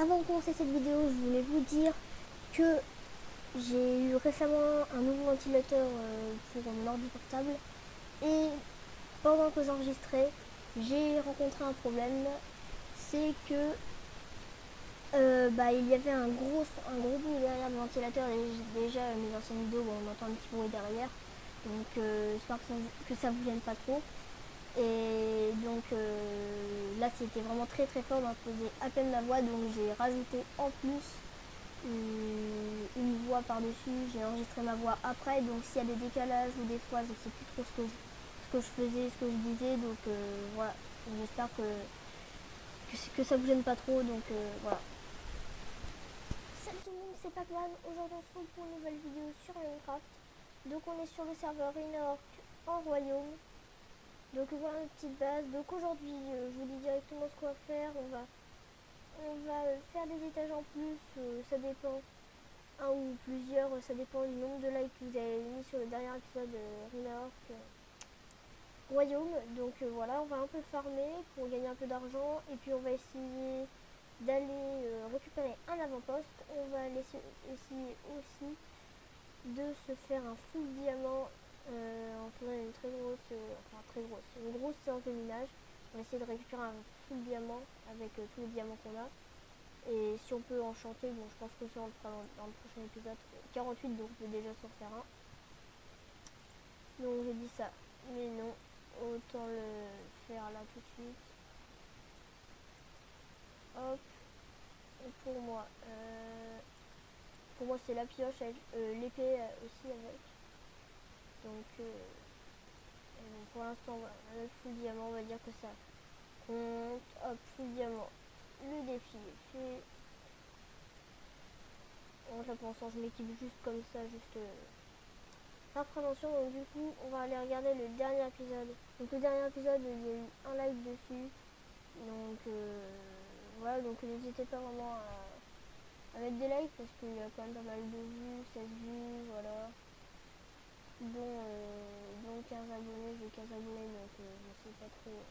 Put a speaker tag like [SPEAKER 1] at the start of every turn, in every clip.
[SPEAKER 1] avant de commencer cette vidéo, je voulais vous dire que j'ai eu récemment un nouveau ventilateur pour mon ordi portable et pendant que j'enregistrais, j'ai rencontré un problème. C'est que il y avait un gros bruit derrière le ventilateur et déjà mes anciennes vidéos, on entend un petit bruit derrière. Donc j'espère que ça vous gêne pas trop. Et donc là c'était vraiment très fort, on faisait à peine la voix, donc j'ai rajouté en plus une voix par-dessus, j'ai enregistré ma voix après, donc s'il y a des décalages ou des fois je sais plus trop ce que je faisais, ce que je disais, donc voilà, j'espère que ça vous gêne pas trop, donc voilà. Salut tout le monde, c'est Pac-Man, aujourd'hui on se retrouve pour une nouvelle vidéo sur Minecraft, donc on est sur le serveur Innerork en royaume. Donc voilà une petite base. Donc aujourd'hui, je vous dis directement ce qu'on va faire. On va faire des étages en plus. Ça dépend, un ou plusieurs. Ça dépend du nombre de likes que vous avez mis sur le dernier épisode Renork Royaume. Donc voilà, on va un peu farmer pour gagner un peu d'argent. Et puis on va essayer d'aller récupérer un avant-poste. On va essayer aussi de se faire un full diamant en faisant une grosse séance de minage. On va essayer de récupérer un full diamant avec tous les diamants qu'on a. Et si on peut enchanter, bon je pense que ça on le fera dans le prochain épisode 48, donc on peut déjà s'en faire un. Donc j'ai dit ça, mais non, autant le faire là tout de suite. Hop, et pour moi c'est la pioche avec l'épée aussi avec. Donc pour l'instant, voilà, le full diamant, on va dire que ça compte. Hop, full diamant. Le défi est fait. En repensant, je m'équipe juste comme ça, juste par prévention. Donc du coup, on va aller regarder le dernier épisode. Donc le dernier épisode, il y a eu un like dessus. Donc voilà, donc n'hésitez pas vraiment à mettre des likes parce qu'il y a quand même pas mal de vues, 16 vues, voilà. Dont 15 abonnés, j'ai 15 abonnés, donc je sais pas trop.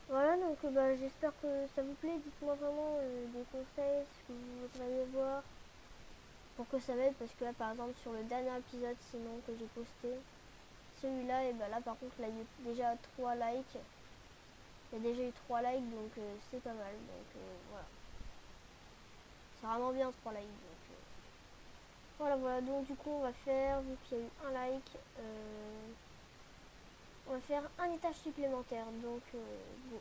[SPEAKER 1] Voilà, donc j'espère que ça vous plaît. Dites-moi vraiment des conseils, ce que vous voudriez voir pour que ça m'aide. Parce que là, par exemple, sur le dernier épisode, sinon que j'ai posté, celui-là, et là, par contre, là, il y a déjà 3 likes. Il y a déjà eu 3 likes, donc c'est pas mal. Donc voilà. C'est vraiment bien 3 likes. Donc, voilà. Donc du coup, on va faire, vu qu'il y a eu un like, on va faire un étage supplémentaire. Donc, go.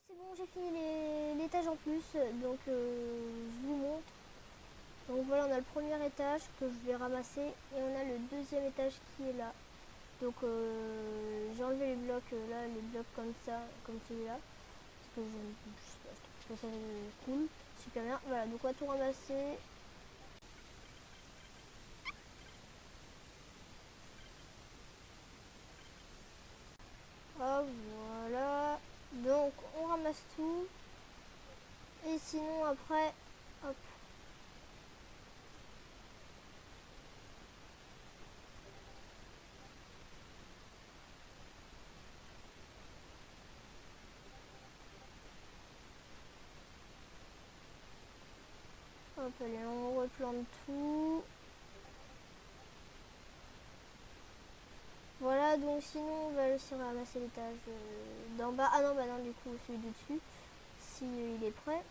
[SPEAKER 1] C'est bon, j'ai fini l'étage en plus, donc je vous montre. Donc voilà, on a le premier étage que je vais ramasser et on a le deuxième étage qui est là. Donc j'ai enlevé les blocs là, les blocs comme ça, comme celui-là, parce que je trouve ça cool, super bien. Voilà, donc on va tout ramasser. Hop, voilà. Donc on ramasse tout. Et sinon après, hop. Hop, allez, on replante tout. Voilà, donc sinon on va aussi ramasser l'étage d'en bas. Ah non, bah non, du coup, celui du dessus, si il est prêt.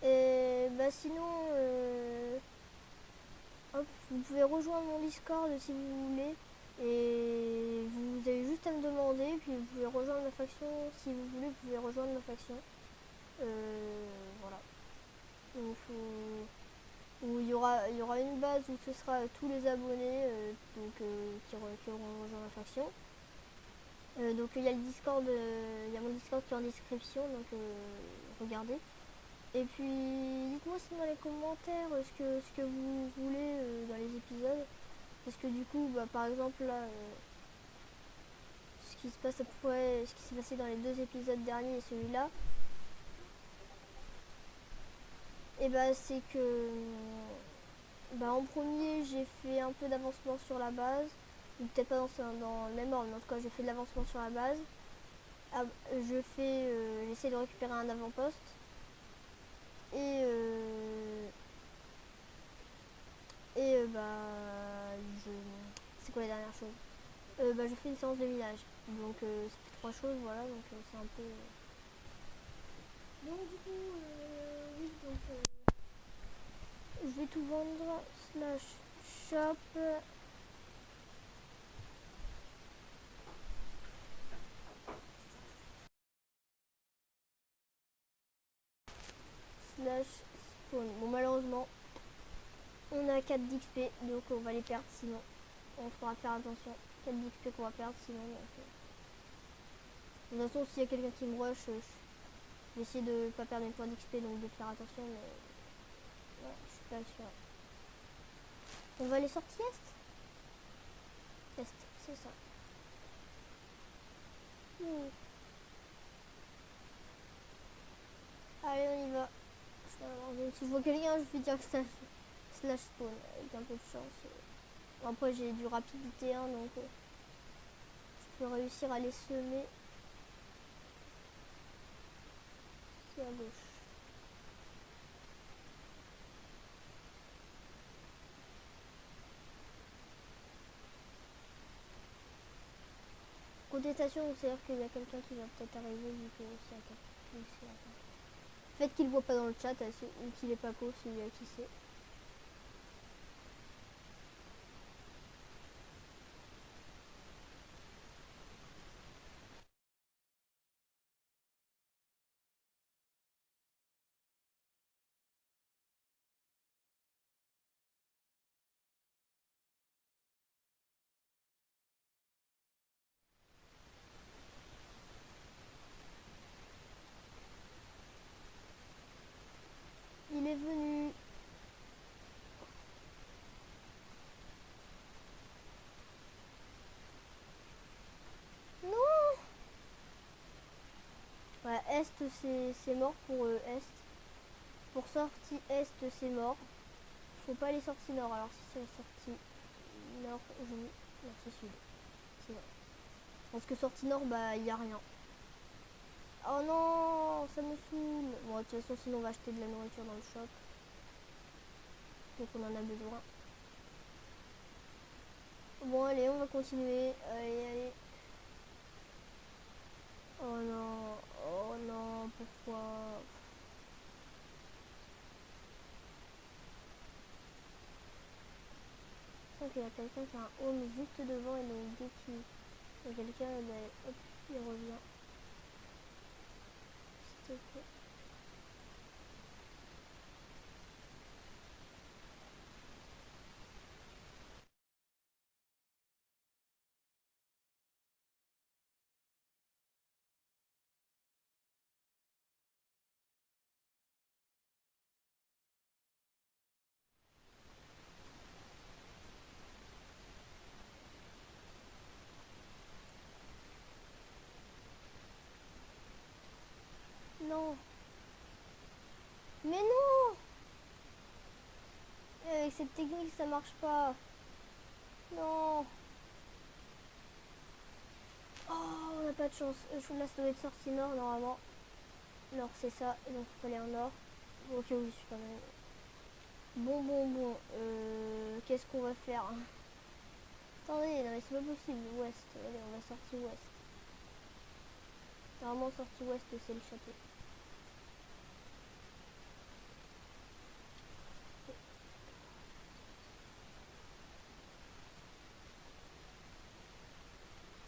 [SPEAKER 1] Et sinon, hop, vous pouvez rejoindre mon Discord si vous voulez. Et vous avez juste à me demander, puis vous pouvez rejoindre ma faction si vous voulez, vous pouvez rejoindre ma faction. Voilà. Donc, où il y aura une base où ce sera tous les abonnés qui auront rejoint ma faction. Donc il y a le Discord, il y a mon Discord qui est en description, donc regardez. Et puis dites-moi aussi dans les commentaires ce que vous voulez dans les épisodes. Parce que du coup, par exemple là, ce qui se passe après, ce qui s'est passé dans les 2 épisodes derniers et celui-là, et c'est que Bah, en premier, j'ai fait un peu d'avancement sur la base. Ou peut-être pas dans le même ordre, mais en tout cas, j'ai fait de l'avancement sur la base. Ah, j'essaie de récupérer un avant-poste. Et, bah, je... C'est quoi la dernière chose? Bah, je fais une séance de village. Donc, ça fait trois choses, voilà. Donc, c'est un peu... Donc, du coup, oui, donc... je vais tout vendre. Slash shop. Slash spawn. Bon, malheureusement, on a 4 d'XP, donc on va les perdre sinon. On faudra faire attention. 4 d'XP qu'on va perdre sinon. Donc, de toute façon, s'il y a quelqu'un qui me rush, je vais essayer de pas perdre mes points d'XP, donc de faire attention, mais ouais, je suis pas sûre. On va aller sortir est. Est, c'est ça. Allez, on y va. Donc, si je vois quelqu'un, je vais dire que c'est slash spawn, avec un peu de chance. Bon, après, j'ai du rapidité 1, donc je peux réussir à les semer. C'est à gauche. Contestation, c'est-à-dire qu'il y a quelqu'un qui va peut-être arriver vu que c'est un fait qu'il voit pas dans le chat ou qu'il est pas co, celui à qui c'est. Il est venu. Non. Ouais, Est, c'est mort pour Est. Pour sortie Est, c'est mort. Faut pas aller sortie Nord. Alors si c'est sortie Nord, non, c'est Sud. C'est vrai. Parce que sortie Nord, bah, y a rien. Oh non, ça me saoule. Bon, de toute façon, sinon on va acheter de la nourriture dans le shop. Donc on en a besoin. Bon, allez, on va continuer. Allez, allez. Oh non, pourquoi? Je sens qu'il y a quelqu'un qui a un home juste devant et donc dès qu'il y a quelqu'un, ben, hop, il revient. S'il te plaît. Non. Mais non. Avec cette technique, ça marche pas. Non. Oh, on n'a pas de chance. Là, ça doit être sorti nord, normalement. Nord, c'est ça. Donc, il faut aller en nord. Ok, oui, je suis pas mal. Bon. Qu'est-ce qu'on va faire? Attendez, non mais c'est pas possible. Ouest. Allez, on va sortir ouest. Normalement, sortie ouest, c'est le château.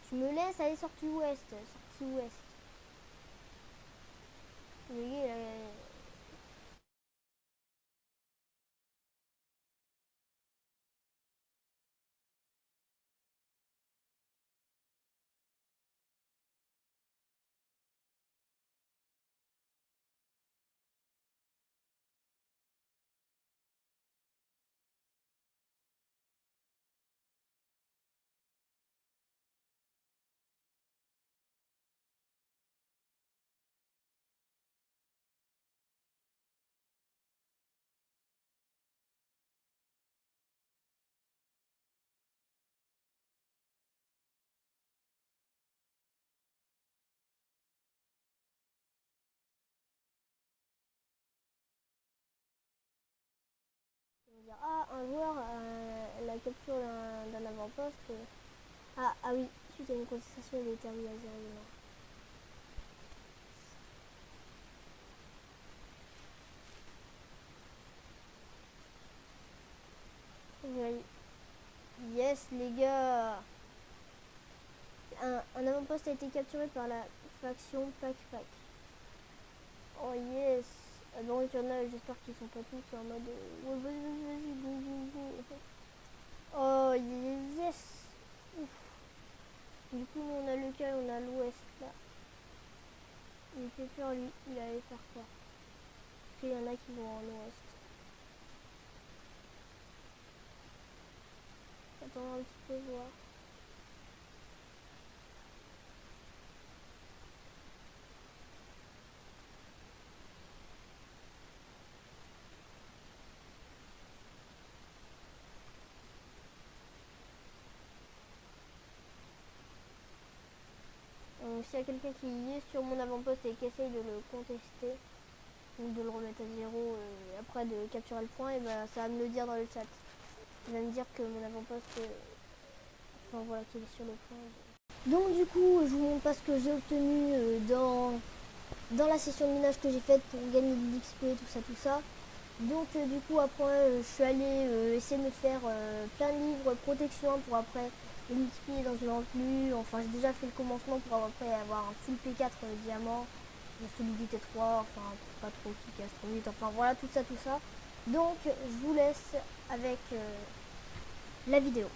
[SPEAKER 1] Tu me laisses aller sortie ouest. Sortie ouest. Vous voyez, dire, ah, un joueur la capture d'un avant-poste. Ah oui, suite à une contestation, il est terminé à 0. Oui. Yes, les gars. Un avant-poste a été capturé par la faction Pac Pac. Oh yes. Bon, il y en a, j'espère qu'ils sont pas tous en mode ouais, vas-y, go, go, go. Oh yes. Ouf. Du coup, on a lequel? On a l'ouest là. Il fait peur lui, il allait faire quoi? Parce qu'il y en a qui vont en ouest. Attends un petit peu voir. Donc s'il y a quelqu'un qui y est sur mon avant-poste et qui essaye de le contester, ou de le remettre à 0 et après de capturer le point, et ben ça va me le dire dans le chat. Il va me dire que mon avant-poste, enfin voilà, qu'il est sur le point. Donc du coup, je vous montre pas ce que j'ai obtenu dans la session de minage que j'ai faite pour gagner de l'XP, tout ça. Donc du coup après je suis allée essayer de me faire plein de livres protection pour après l'XP dans une plus. Enfin j'ai déjà fait le commencement pour après avoir un full P4 diamant, une solidité 3, enfin pas trop qui casse trop vite, enfin voilà tout ça. Donc je vous laisse avec la vidéo.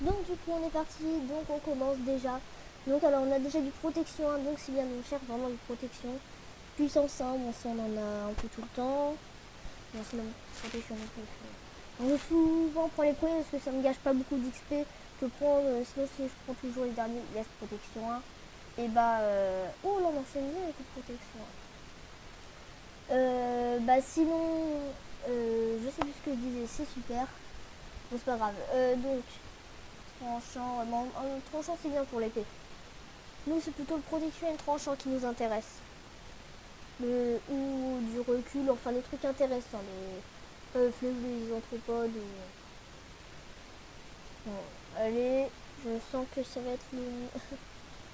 [SPEAKER 1] Donc du coup on est parti, donc on commence déjà. Donc alors on a déjà du protection 1, donc c'est bien, on cherche vraiment du protection. Puissance 1, bon ça on en a un peu tout le temps. Bon sinon protection non plus. On veut souvent prendre les premiers parce que ça me gâche pas beaucoup d'XP que prendre, sinon si je prends toujours les derniers, il y a protection 1. Et bah oh là on enchaîne bien avec la protection 1. Bah sinon je sais plus ce que je disais, c'est super. Bon c'est pas grave. Donc tranchant, tranchant c'est bien pour l'épée. Nous c'est plutôt le protection et le tranchant qui nous intéresse. Ou du recul, enfin des trucs intéressants, les flèches des anthropodes. Bon, allez, je sens que ça va être le...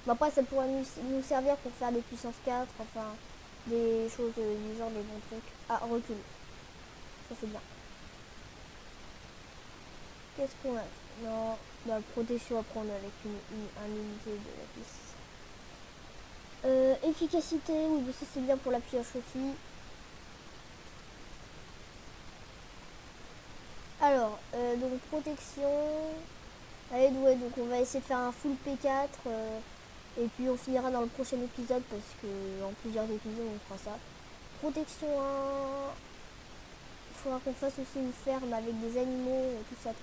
[SPEAKER 1] Bon, après ça pourrait nous servir pour faire des puissances 4, enfin des choses du genre, des bons trucs. Ah, recul, ça c'est bien. Qu'est-ce qu'on a? Non, bah, protection à prendre avec un unité de la piste. Efficacité, oui, mais ça c'est bien pour la pioche aussi. Alors, donc protection. Allez, ouais, donc on va essayer de faire un full P4. Et puis on finira dans le prochain épisode parce que en plusieurs épisodes on fera ça. Protection 1. Il faudra qu'on fasse aussi une ferme avec des animaux, tout ça.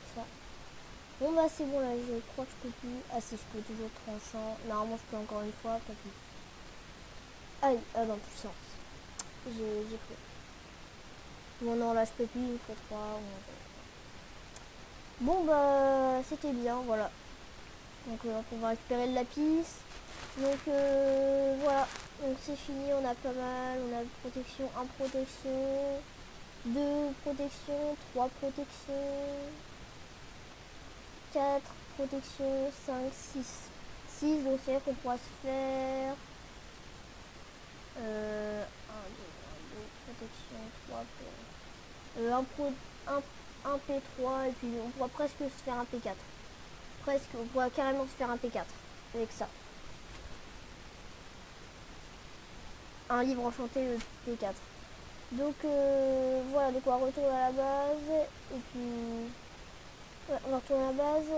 [SPEAKER 1] Bon bah c'est bon là, je crois que je peux plus. Ah si, je peux toujours tranchant. Normalement je peux encore une fois, pas plus. Ah non, puissance. J'ai fait. Bon non, là je peux plus, il faut 3. Bon bah c'était bien, voilà. Donc on va récupérer le lapis. Donc voilà, donc c'est fini, on a pas mal, on a protection, 1 protection, 2 protection, 3 protection, 4 protection, 5, 6. 6, donc c'est-à-dire qu'on pourra se faire 1, 2, protection, 3, 1 P3 et puis on pourra presque se faire un P4. Presque, on pourra carrément se faire un P4 avec ça. Un livre enchanté P4. Donc voilà, donc on va retourner à la base et puis ouais, on va retourner à la base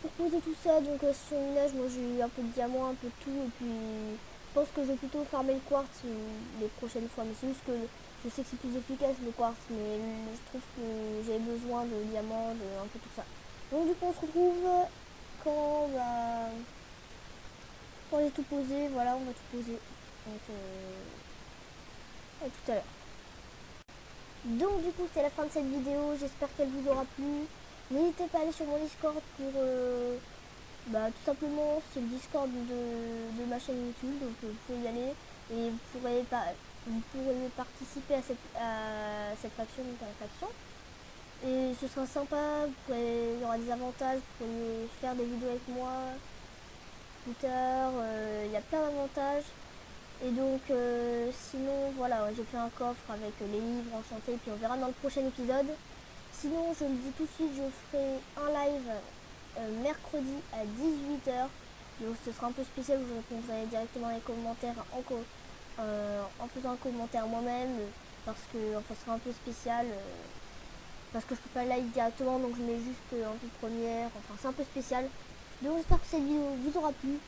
[SPEAKER 1] pour poser tout ça. Donc sur le minage, moi j'ai eu un peu de diamant, un peu de tout et puis je pense que je vais plutôt farmer le quartz les prochaines fois, mais c'est juste que je sais que c'est plus efficace le quartz, mais je trouve que j'avais besoin de diamants, de un peu tout ça. Donc du coup on se retrouve quand quand j'ai tout posé, voilà, on va tout poser. Donc à tout à l'heure. Donc du coup c'est la fin de cette vidéo, j'espère qu'elle vous aura plu. N'hésitez pas à aller sur mon Discord pour tout simplement c'est le Discord de ma chaîne YouTube, donc vous pouvez y aller. et vous pourrez participer à cette faction, donc à la faction. Et ce sera sympa, il y aura des avantages, vous pourrez faire des vidéos avec moi plus tard, il y a plein d'avantages. Et donc sinon voilà, j'ai fait un coffre avec les livres enchantés, puis on verra dans le prochain épisode. Sinon je le dis tout de suite, je ferai un live mercredi à 18h. Donc ce sera un peu spécial, où je répondrai directement dans les commentaires en faisant un commentaire moi-même, parce que enfin, ce sera un peu spécial, parce que je peux pas live directement, donc je mets juste en toute première, enfin c'est un peu spécial. Donc j'espère que cette vidéo vous aura plu.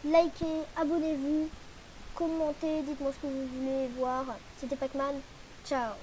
[SPEAKER 1] Likez, abonnez-vous, commentez, dites-moi ce que vous voulez voir. C'était Pacman, ciao.